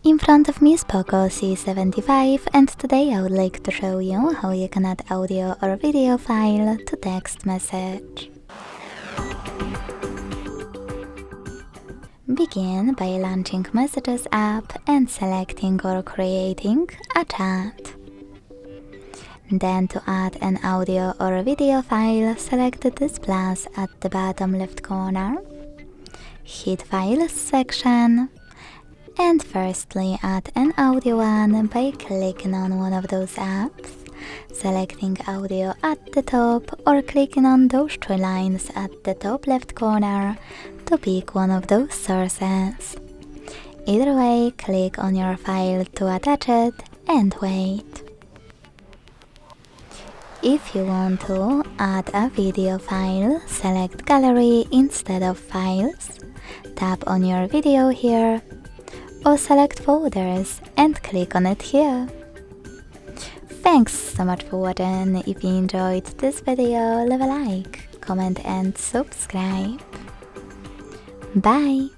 In front of me is POCO C75, and today I would like to show you how you can add audio or video file to text message. Begin by launching Messages app and selecting or creating a chat. Then to add an audio or a video file, select this plus at the bottom left corner, hit Files section, and firstly add an audio one by clicking on one of those apps, selecting audio at the top or clicking on those three lines at the top left corner to pick one of those sources. Either way, click on your file to attach it and wait. If you want to add a video file, select Gallery instead of Files, tap on your video here, or select Folders and click on it here. Thanks so much for watching. If you enjoyed this video, leave a like, comment and subscribe. Bye!